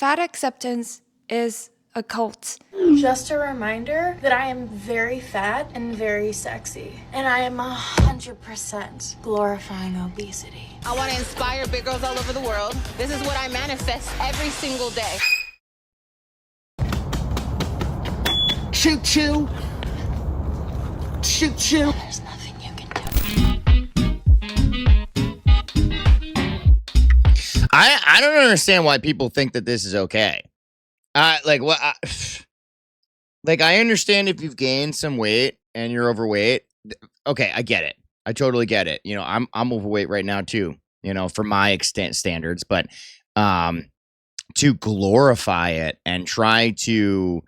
Fat acceptance is a cult. Just a reminder that I am very fat and very sexy, and I am 100% glorifying obesity. I want to inspire big girls all over the world. This is what I manifest every single day. Choo choo. Choo choo. There's nothing you can do. I don't understand why people think that this is okay. Like what? Like I understand if you've gained some weight and you're overweight. Okay, I get it. I totally get it. You know, I'm overweight right now too. You know, for my extent standards, but to glorify it and try to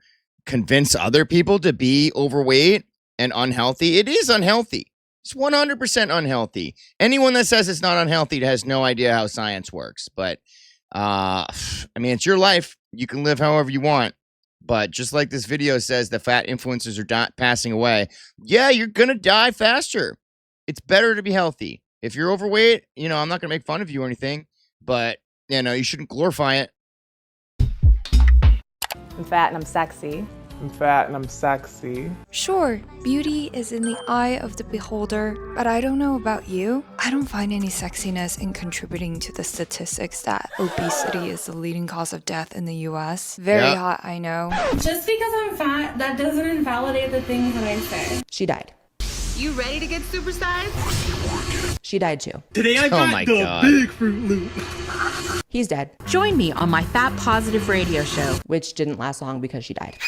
convince other people to be overweight and unhealthy, it is unhealthy. It's 100% unhealthy. Anyone that says it's not unhealthy has no idea how science works. But I mean, it's your life. You can live however you want. But just like this video says, the fat influencers are passing away. Yeah, you're going to die faster. It's better to be healthy. If you're overweight, you know, I'm not going to make fun of you or anything, but, you know, you shouldn't glorify it. I'm fat and I'm sexy. I'm fat and I'm sexy. Sure, beauty is in the eye of the beholder, but I don't know about you. I don't find any sexiness in contributing to the statistics that obesity is the leading cause of death in the US. Very hot, I know. Just because I'm fat, that doesn't invalidate the things that I say. She died. You ready to get supersized? She died too. Today I got the big Fruit Loop. He's dead. Join me on my Fat Positive radio show, Which didn't last long because she died.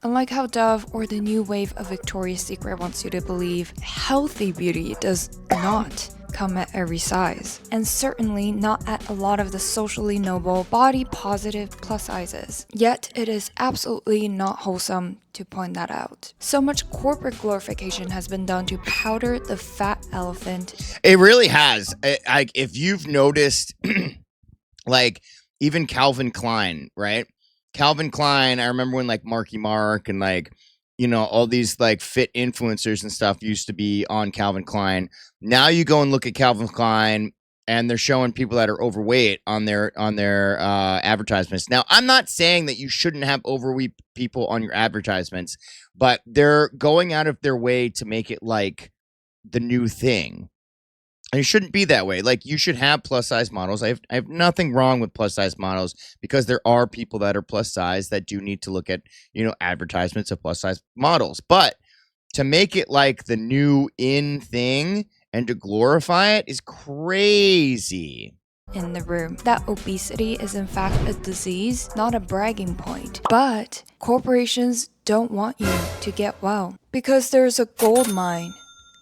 Unlike how Dove or the new wave of Victoria's Secret wants you to believe, healthy beauty does not come at every size, and certainly not at a lot of the socially noble, body-positive plus sizes. Yet, it is absolutely not wholesome to point that out. So much corporate glorification has been done to powder the fat elephant. It really has. Like, if you've noticed, like, even Calvin Klein, right? Calvin Klein, I remember when like Marky Mark and like, you know, all these like fit influencers and stuff used to be on Calvin Klein. Now you go and look at Calvin Klein and they're showing people that are overweight on their advertisements. Now, I'm not saying that you shouldn't have overweight people on your advertisements, but they're going out of their way to make it like the new thing. And it shouldn't be that way. Like, you should have plus size models. I have nothing wrong with plus size models because there are people that are plus size that do need to look at, you know, advertisements of plus size models. But to make it like the new in thing and to glorify it is crazy. In the room that obesity is in fact a disease, not a bragging point. But corporations don't want you to get well because there's a gold mine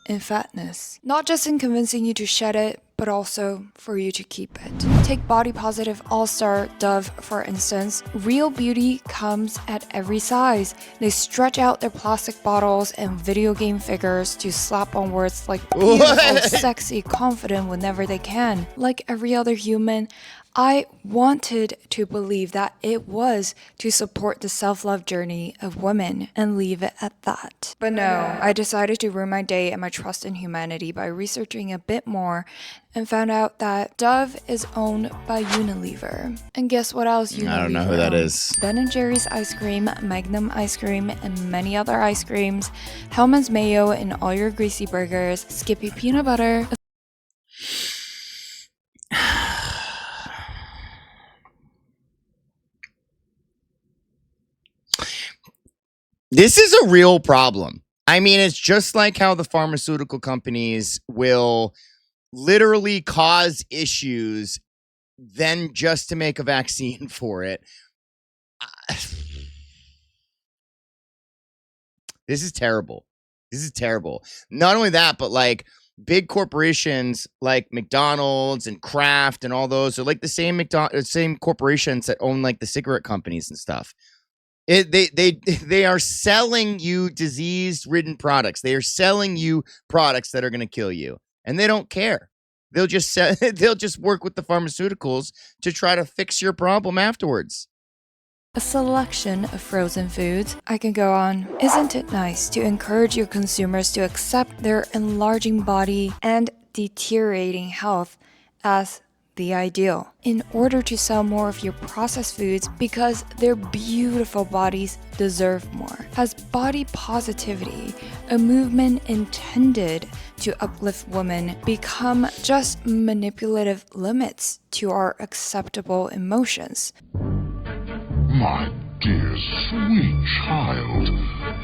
in fatness. Not just in convincing you to shed it, but also for you to keep it. Take body positive all-star Dove, for instance. Real beauty comes at every size. They stretch out their plastic bottles and video game figures to slap on words like beautiful, sexy, confident whenever they can. Like every other human, I wanted to believe that it was to support the self-love journey of women and leave it at that. But no, I decided to ruin my day and my trust in humanity by researching a bit more and found out that Dove is owned by Unilever. And guess what else Unilever I don't know who that is. Ben & Jerry's ice cream, Magnum ice cream, and many other ice creams, Hellmann's mayo in all your greasy burgers, Skippy peanut butter. This is a real problem. I mean, it's just like how the pharmaceutical companies will literally cause issues then just to make a vaccine for it. This is terrible. This is terrible. Not only that, but like big corporations like McDonald's and Kraft and all those are like the same corporations that own like the cigarette companies and stuff. They are selling you disease-ridden products. They are selling you products that are going to kill you, and they don't care. They'll just work with the pharmaceuticals to try to fix your problem afterwards. A selection of frozen foods. I can go on. Isn't it nice to encourage your consumers to accept their enlarging body and deteriorating health as the ideal. In order to sell more of your processed foods because their beautiful bodies deserve more. Has body positivity, a movement intended to uplift women, become just manipulative limits to our acceptable emotions? My dear sweet child,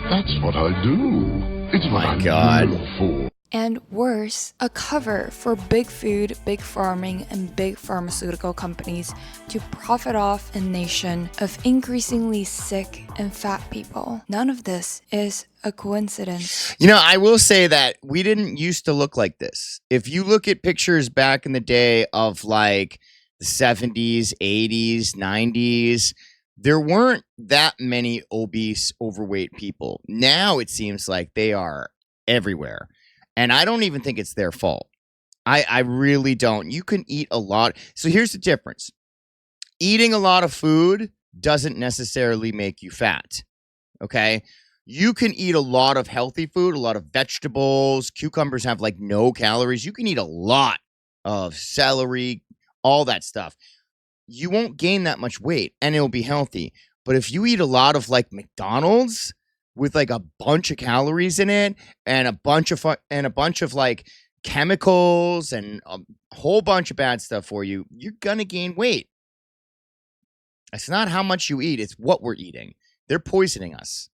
that's what I do. It's what I'm born for. And worse, a cover for big food, big farming, and big pharmaceutical companies to profit off a nation of increasingly sick and fat people. None of this is a coincidence. You know, I will say that we didn't used to look like this. If you look at pictures back in the day of like the 70s, 80s, 90s, there weren't that many obese, overweight people. Now it seems like they are everywhere. And I don't even think it's their fault. I really don't. You can eat a lot. So here's the difference. Eating a lot of food doesn't necessarily make you fat. Okay? You can eat a lot of healthy food, a lot of vegetables. Cucumbers have like no calories. You can eat a lot of celery, all that stuff. You won't gain that much weight and it'll be healthy. But if you eat a lot of like McDonald's with like a bunch of calories in it and a bunch of like chemicals and a whole bunch of bad stuff for you, you're gonna gain weight. It's not how much you eat, it's what we're eating. They're poisoning us.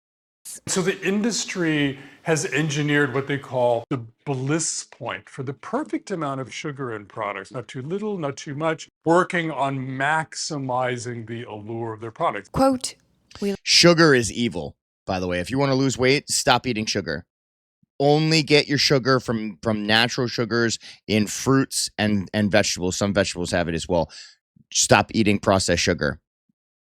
So the industry has engineered what they call the bliss point for the perfect amount of sugar in products, not too little, not too much, working on maximizing the allure of their products. Quote, sugar is evil, by the way. If you want to lose weight, stop eating sugar. Only get your sugar from natural sugars in fruits and vegetables. Some vegetables have it as well. Stop eating processed sugar.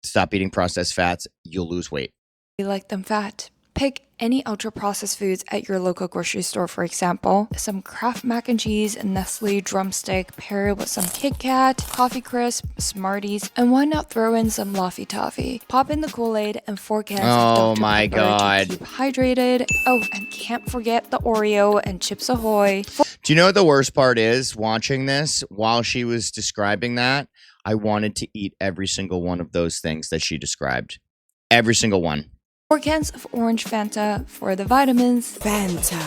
Stop eating processed fats. You'll lose weight. We like them fat. Pick any ultra-processed foods at your local grocery store, for example. Some Kraft mac and cheese and Nestle drumstick paired with some Kit Kat, Coffee Crisp, Smarties, and why not throw in some Laffy Taffy? Pop in the Kool-Aid and 4 cans of Dr. Pepper to keep hydrated. Oh, and can't forget the Oreo and Chips Ahoy. Do you know what the worst part is? Watching this, while she was describing that, I wanted to eat every single one of those things that she described. Every single one. 4 cans of orange Fanta for the vitamins. Fanta.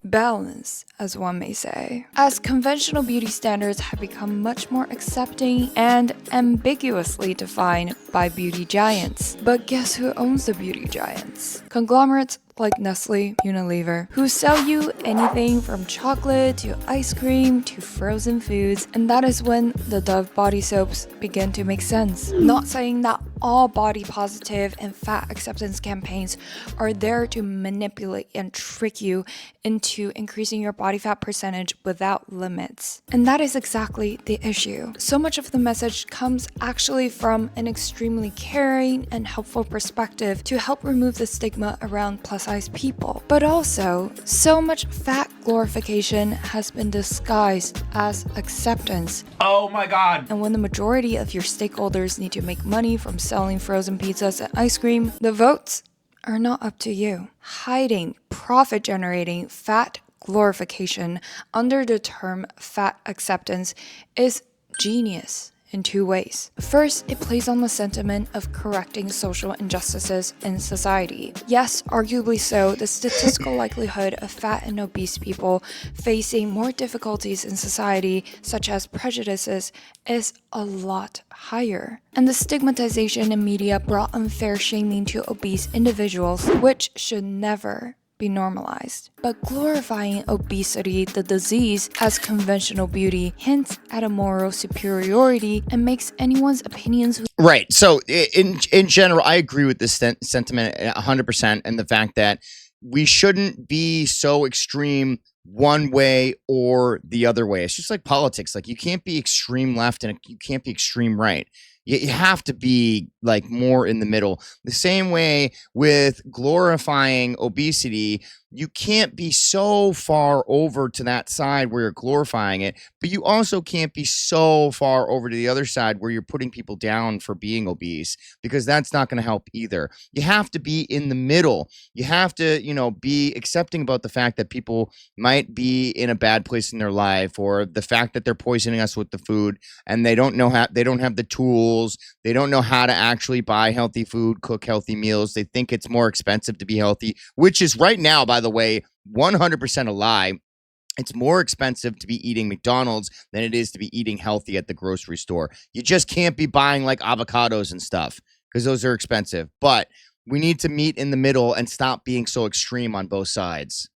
Balance, as one may say. As conventional beauty standards have become much more accepting and ambiguously defined by beauty giants. But guess who owns the beauty giants? Conglomerates like Nestle, Unilever, who sell you anything from chocolate to ice cream to frozen foods, and that is when the Dove body soaps begin to make sense. Not saying that all body positive and fat acceptance campaigns are there to manipulate and trick you into increasing your body fat percentage without limits. And that is exactly the issue. So much of the message comes actually from an extremely caring and helpful perspective to help remove the stigma around plus-size people. But also, so much fat glorification has been disguised as acceptance. Oh my God. And when the majority of your stakeholders need to make money from selling frozen pizzas and ice cream, the votes are not up to you. Hiding profit-generating fat glorification under the term fat acceptance is genius in 2 ways. First, it plays on the sentiment of correcting social injustices in society. Yes, arguably so, the statistical likelihood of fat and obese people facing more difficulties in society, such as prejudices, is a lot higher. And the stigmatization in media brought unfair shaming to obese individuals, which should never be normalized. But glorifying obesity, the disease, as conventional beauty hints at a moral superiority and makes anyone's opinions right. So in general, I agree with this sentiment 100%, and the fact that we shouldn't be so extreme one way or the other way. It's just like politics. Like, you can't be extreme left and you can't be extreme right. You have to be like more in the middle. The same way with glorifying obesity, you can't be so far over to that side where you're glorifying it, but you also can't be so far over to the other side where you're putting people down for being obese, because that's not going to help either. You have to be in the middle. You have to, be accepting about the fact that people might be in a bad place in their life, or the fact that they're poisoning us with the food and they don't have the tools. They don't know how to actually buy healthy food, cook healthy meals. They think it's more expensive to be healthy, which is right now, by the way, 100% a lie. It's more expensive to be eating McDonald's than it is to be eating healthy at the grocery store. You just can't be buying like avocados and stuff because those are expensive. But we need to meet in the middle and stop being so extreme on both sides.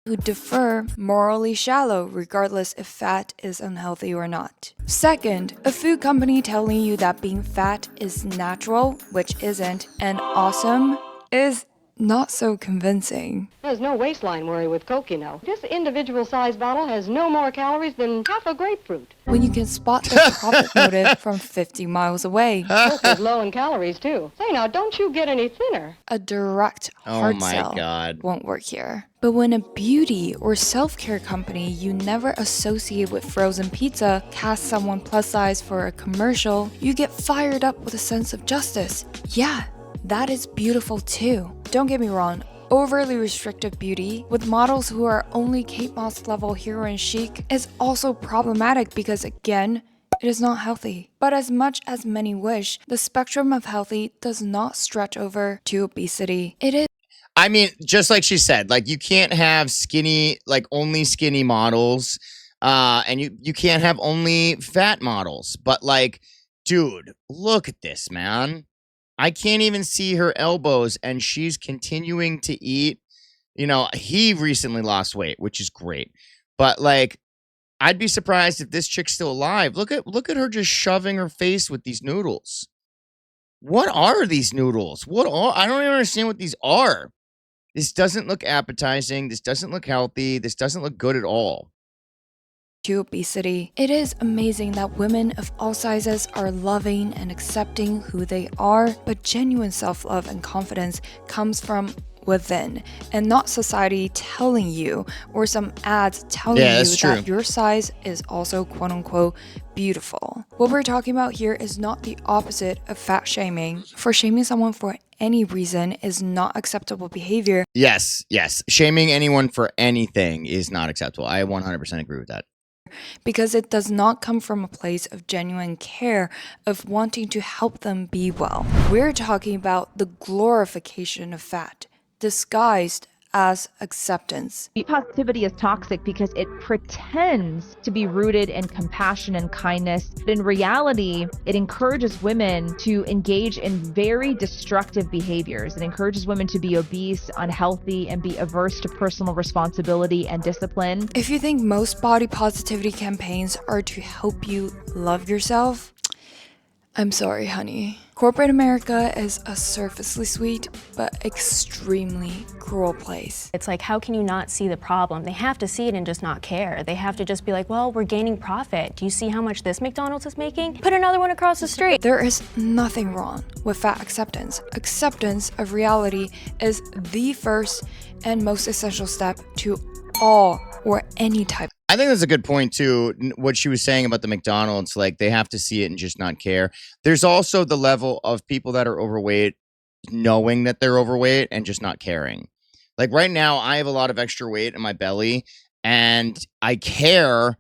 Who differ morally shallow regardless if fat is unhealthy or not. Second, a food company telling you that being fat is natural, which isn't, and awesome is not so convincing. There's no waistline worry with Coke, This individual size bottle has no more calories than half a grapefruit. When you can spot the profit motive from 50 miles away. Coke is low in calories, too. Say now, don't you get any thinner? A direct hard sell won't work here. But when a beauty or self-care company you never associate with frozen pizza casts someone plus size for a commercial, you get fired up with a sense of justice. Yeah, that is beautiful too. Don't get me wrong, overly restrictive beauty with models who are only Kate Moss level heroine chic is also problematic because, again, it is not healthy. But as much as many wish, the spectrum of healthy does not stretch over to obesity. It is. I mean, just like she said, like you can't have skinny, like only skinny models, and you can't have only fat models. But like, dude, look at this, man. I can't even see her elbows, and she's continuing to eat. He recently lost weight, which is great. But like, I'd be surprised if this chick's still alive. Look at her just shoving her face with these noodles. What are these noodles? I don't even understand what these are. This doesn't look appetizing. This doesn't look healthy. This doesn't look good at all. To obesity. It is amazing that women of all sizes are loving and accepting who they are, but genuine self-love and confidence comes from within and not society telling you or some ads telling you that your size is also quote-unquote beautiful. What we're talking about here is not the opposite of fat shaming. For shaming someone for any reason is not acceptable behavior. Yes. Shaming anyone for anything is not acceptable. I 100% agree with that. Because it does not come from a place of genuine care, of wanting to help them be well. We're talking about the glorification of fat, disguised as acceptance. Positivity is toxic because it pretends to be rooted in compassion and kindness. But in reality, it encourages women to engage in very destructive behaviors. It encourages women to be obese, unhealthy, and be averse to personal responsibility and discipline. If you think most body positivity campaigns are to help you love yourself, I'm sorry, honey. Corporate America is a surfacely sweet, but extremely cruel place. It's like, how can you not see the problem? They have to see it and just not care. They have to just be like, well, we're gaining profit. Do you see how much this McDonald's is making? Put another one across the street. There is nothing wrong with fat acceptance. Acceptance of reality is the first and most essential step to all or any type. I think that's a good point too. What she was saying about the McDonald's, like they have to see it and just not care. There's also the level of people that are overweight, knowing that they're overweight and just not caring. Like right now, I have a lot of extra weight in my belly and I care,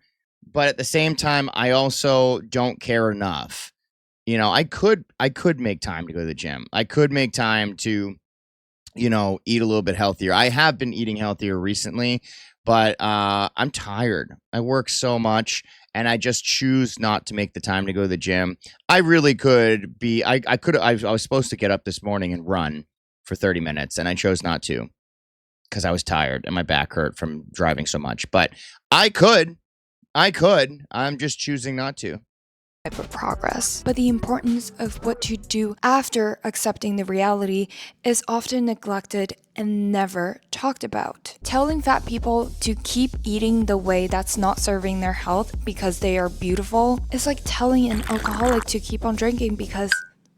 but at the same time, I also don't care enough. I could make time to go to the gym. I could make time to, eat a little bit healthier. I have been eating healthier recently. But I'm tired. I work so much, and I just choose not to make the time to go to the gym. I really could be. I was supposed to get up this morning and run for 30 minutes, and I chose not to because I was tired and my back hurt from driving so much. But I could. I'm just choosing not to. Type of progress. But the importance of what to do after accepting the reality is often neglected and never talked about. Telling fat people to keep eating the way that's not serving their health because they are beautiful is like telling an alcoholic to keep on drinking because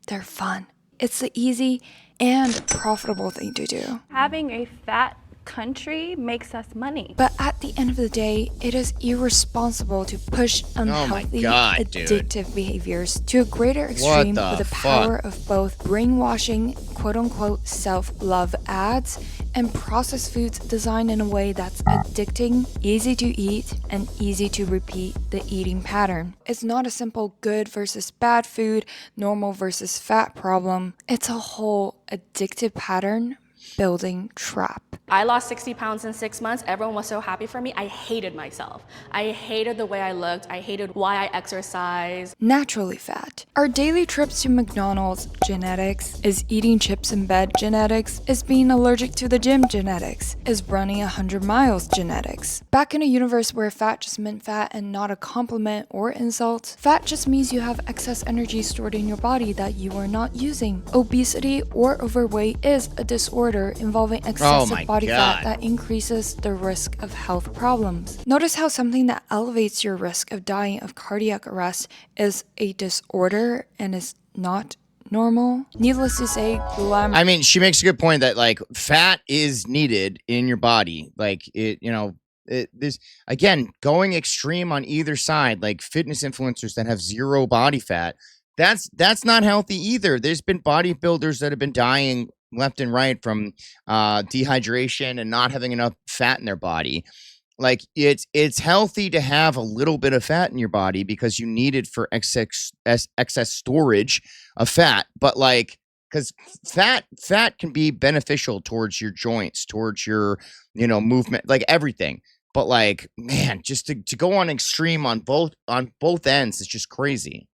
they're fun. It's the easy and profitable thing to do. Having a fat country makes us money. But at the end of the day, it is irresponsible to push unhealthy, addictive behaviors to a greater extreme with the power of both brainwashing, quote-unquote self-love ads, and processed foods designed in a way that's addicting, easy to eat, and easy to repeat the eating pattern. It's not a simple good versus bad food, normal versus fat problem. It's a whole addictive pattern building trap. I lost 60 pounds in 6 months. Everyone was so happy for me. I hated myself. I hated the way I looked. I hated why I exercised. Naturally fat. Are daily trips to McDonald's genetics? Is eating chips in bed genetics? Is being allergic to the gym genetics? Is running 100 miles genetics? Back in a universe where fat just meant fat and not a compliment or insult, fat just means you have excess energy stored in your body that you are not using. Obesity or overweight is a disorder involving excessive body fat that increases the risk of health problems. Notice how something that elevates your risk of dying of cardiac arrest is a disorder and is not normal. Needless to say, I mean, she makes a good point that like fat is needed in your body. Like it, you know, this again, going extreme on either side, like fitness influencers that have zero body fat, that's not healthy either. There's been bodybuilders that have been dying left and right from dehydration and not having enough fat in their body. Like it's healthy to have a little bit of fat in your body because you need it for excess storage of fat. But like, because fat can be beneficial towards your joints, towards your, you know, movement, like everything. But like, man, just to go on extreme on both ends is just crazy.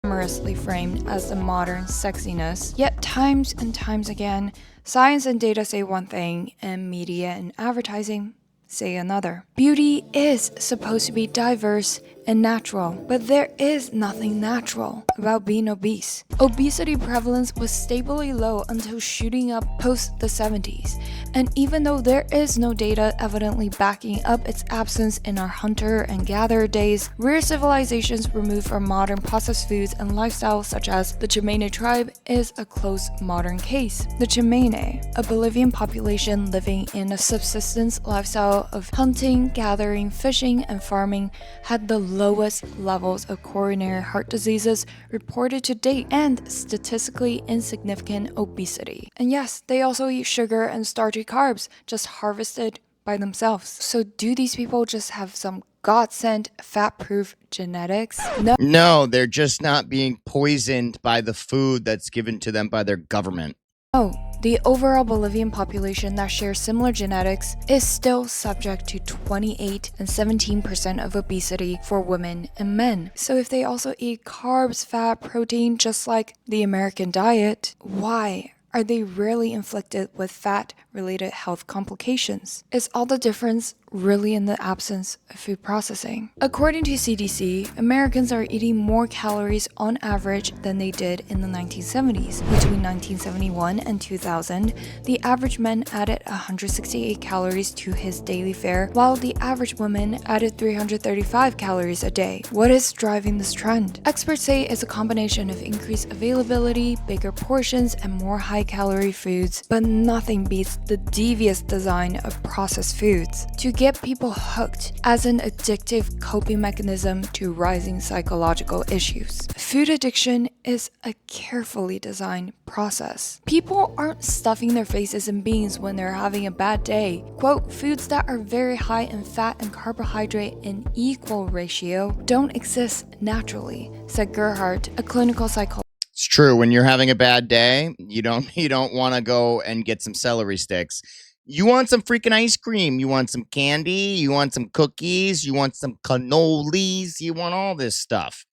Humorously framed as the modern sexiness, yet times and times again, science and data say one thing and media and advertising say another. Beauty is supposed to be diverse and natural, but there is nothing natural about being obese. Obesity prevalence was stably low until shooting up post the 70s, and even though there is no data evidently backing up its absence in our hunter and gatherer days, rare civilizations removed from modern processed foods and lifestyles such as the Chimene tribe is a close modern case. The Chimene, a Bolivian population living in a subsistence lifestyle of hunting, gathering, fishing, and farming, had the lowest levels of coronary heart diseases reported to date and statistically insignificant obesity. And yes, they also eat sugar and starchy carbs, just harvested by themselves. So do these people just have some God-sent fat-proof genetics? No, they're just not being poisoned by the food that's given to them by their government. Oh, the overall Bolivian population that shares similar genetics is still subject to 28 and 17% of obesity for women and men. So if they also eat carbs, fat, protein, just like the American diet, why are they rarely inflicted with fat-related health complications? Is all the difference really in the absence of food processing? According to CDC, Americans are eating more calories on average than they did in the 1970s. Between 1971 and 2000, the average man added 168 calories to his daily fare, while the average woman added 335 calories a day. What is driving this trend? Experts say it's a combination of increased availability, bigger portions, and more high-calorie foods, but nothing beats the devious design of processed foods to get people hooked as an addictive coping mechanism to rising psychological issues. Food addiction is a carefully designed process. People aren't stuffing their faces in beans when they're having a bad day. Quote, foods that are very high in fat and carbohydrate in equal ratio don't exist naturally, said Gerhardt, a clinical psychologist. It's true. When you're having a bad day, you don't want to go and get some celery sticks. You want some freaking ice cream. You want some candy. You want some cookies. You want some cannolis. You want all this stuff.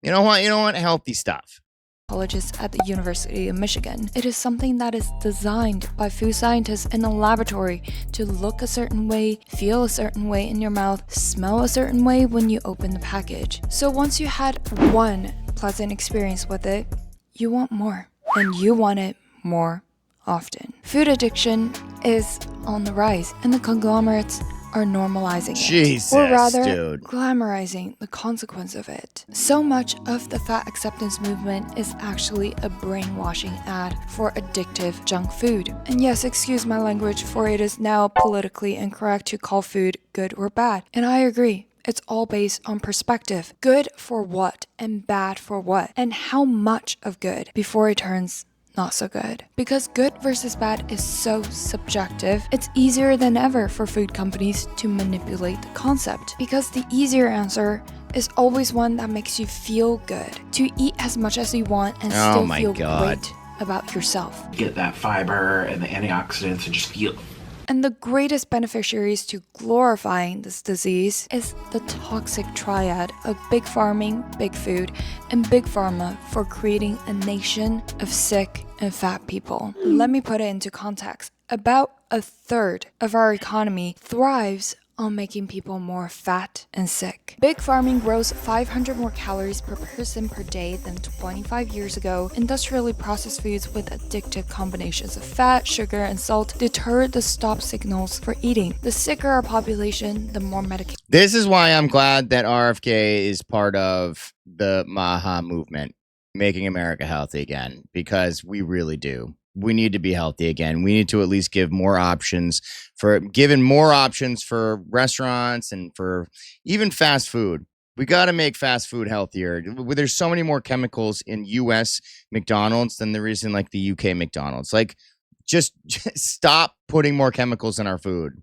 You know what? You don't want healthy stuff. Psychologist at the University of Michigan. It is something that is designed by food scientists in a laboratory to look a certain way, feel a certain way in your mouth, smell a certain way when you open the package. So once you had one pleasant experience with it, you want more, and you want it more often. Food addiction is on the rise, and the conglomerates are normalizing it. Jesus, Or rather, dude. glamorizing the consequence of it. So much of the fat acceptance movement is actually a brainwashing ad for addictive junk food. And yes, excuse my language, for it is now politically incorrect to call food good or bad. And I agree. It's all based on perspective. Good for what and bad for what, and how much of good before it turns not so good. Because good versus bad is so subjective, it's easier than ever for food companies to manipulate the concept. Because the easier answer is always one that makes you feel good. To eat as much as you want and still feel great about yourself. Get that fiber and the antioxidants and just feel. And the greatest beneficiaries to glorifying this disease is the toxic triad of big farming, big food, and big pharma for creating a nation of sick and fat people. Let me put it into context. About a third of our economy thrives on making people more fat and sick. Big farming grows 500 more calories per person per day than 25 years ago. Industrially processed foods with addictive combinations of fat, sugar, and salt deter the stop signals for eating. The sicker our population, the more medication. This is why I'm glad that RFK is part of the MAHA movement, making America healthy again, because we really do. We need to be healthy again. We need to at least give more options for restaurants and for even fast food. We got to make fast food healthier. There's so many more chemicals in US McDonald's than there is in like the UK McDonald's. Like just stop putting more chemicals in our food.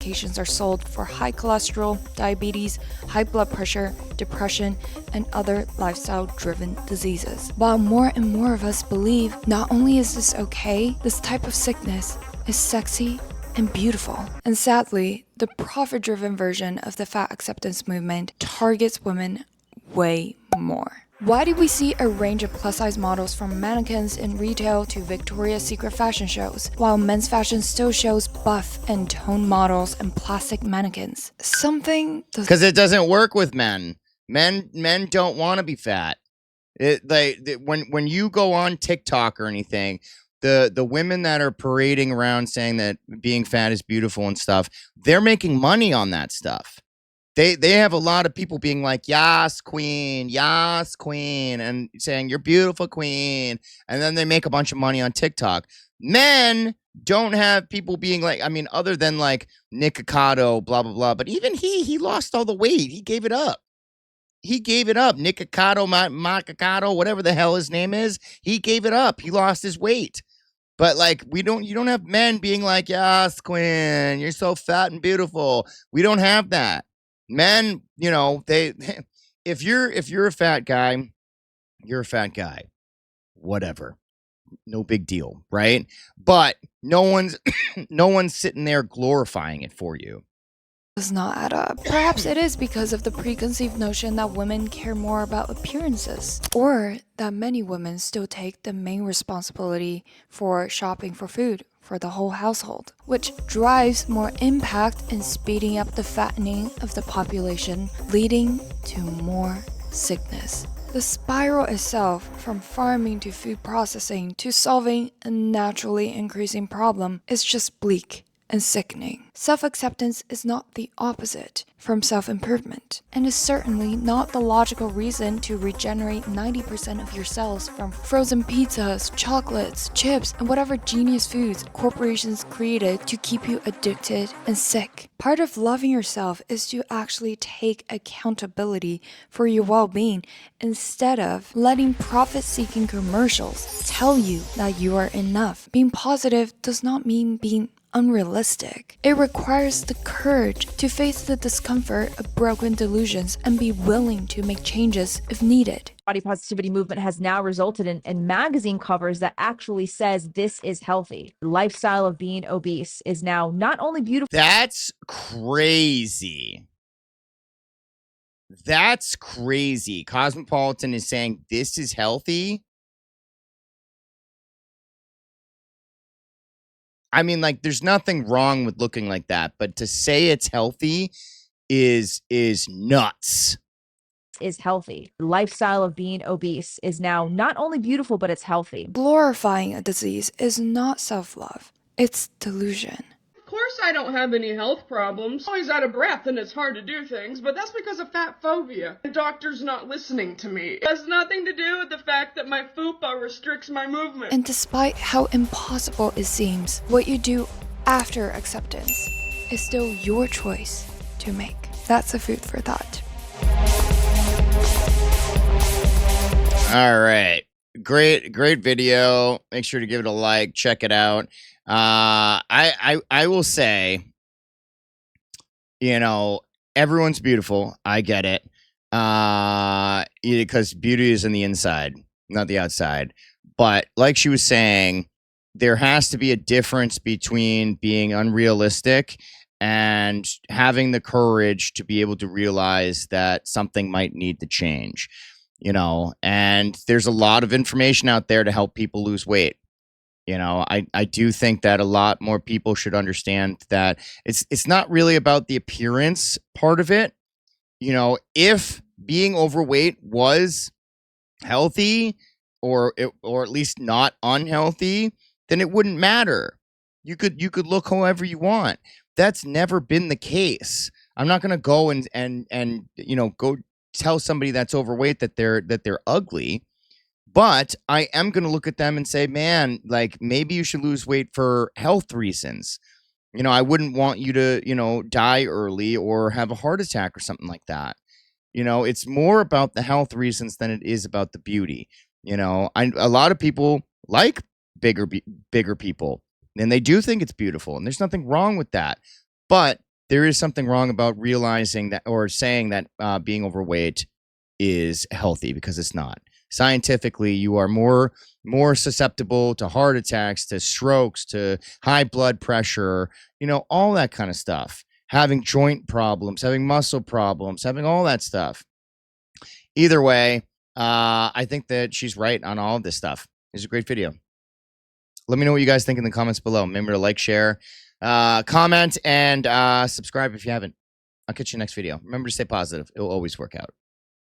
Medications are sold for high cholesterol, diabetes, high blood pressure, depression, and other lifestyle-driven diseases. While more and more of us believe not only is this okay, this type of sickness is sexy and beautiful. And sadly, the profit-driven version of the fat acceptance movement targets women way more. Why do we see a range of plus-size models from mannequins in retail to Victoria's Secret fashion shows, while men's fashion still shows buff and toned models and plastic mannequins? Because it doesn't work with men. Men don't want to be fat. When you go on TikTok or anything, the women that are parading around saying that being fat is beautiful and stuff, they're making money on that stuff. They have a lot of people being like, yas, queen, and saying, you're beautiful, queen. And then they make a bunch of money on TikTok. Men don't have people being like, I mean, other than like Nick Ocado, blah, blah, blah. But even he lost all the weight. He gave it up. Nick Ocado, Macacado, whatever the hell his name is. He gave it up. He lost his weight. But like, you don't have men being like, yas, queen, you're so fat and beautiful. We don't have that. Men, you know, if you're a fat guy, you're a fat guy. Whatever. No big deal, right? But no one's sitting there glorifying it for you. Does not add up. Perhaps it is because of the preconceived notion that women care more about appearances, or that many women still take the main responsibility for shopping for food for the whole household, which drives more impact in speeding up the fattening of the population, leading to more sickness. The spiral itself, from farming to food processing to solving a naturally increasing problem, is just bleak and sickening. Self-acceptance is not the opposite from self-improvement, and is certainly not the logical reason to regenerate 90% of your cells from frozen pizzas, chocolates, chips, and whatever genius foods corporations created to keep you addicted and sick. Part of loving yourself is to actually take accountability for your well-being instead of letting profit-seeking commercials tell you that you are enough. Being positive does not mean being unrealistic. It requires the courage to face the discomfort of broken delusions and be willing to make changes if needed. Body positivity movement has now resulted in magazine covers that actually says this is healthy. The lifestyle of being obese is now not only beautiful. That's crazy. That's crazy. Cosmopolitan is saying this is healthy. I mean, like, there's nothing wrong with looking like that, but to say it's healthy is nuts. Is healthy. The lifestyle of being obese is now not only beautiful, but it's healthy. Glorifying a disease is not self-love. It's delusion. Of course course I don't have any health problems. Always out of breath and it's hard to do things, but that's because of fat phobia. The doctor's not listening to me. It has nothing to do with the fact that my fupa restricts my movement. And despite how impossible it seems, what you do after acceptance is still your choice to make. That's a food for thought. All right. Great video. Make sure to give it a like. Check it out. I will say, everyone's beautiful. I get it. Because beauty is in the inside, not the outside. But like she was saying, there has to be a difference between being unrealistic and having the courage to be able to realize that something might need to change, and there's a lot of information out there to help people lose weight. I do think that a lot more people should understand that it's not really about the appearance part of it. If being overweight was healthy or at least not unhealthy, then it wouldn't matter. You could look however you want. That's never been the case. I'm not going to go and go tell somebody that's overweight that they're ugly, but I am going to look at them and say, man, like maybe you should lose weight for health reasons. I wouldn't want you to, die early or have a heart attack or something like that. It's more about the health reasons than it is about the beauty. A lot of people like bigger people, and they do think it's beautiful, and there's nothing wrong with that. But there is something wrong about realizing that or saying that being overweight is healthy, because it's not. Scientifically, you are more susceptible to heart attacks, to strokes, to high blood pressure, all that kind of stuff. Having joint problems, having muscle problems, having all that stuff. Either way, I think that she's right on all of this stuff. It's a great video. Let me know what you guys think in the comments below. Remember to like, share, comment, and subscribe if you haven't. I'll catch you next video. Remember to stay positive. It'll always work out.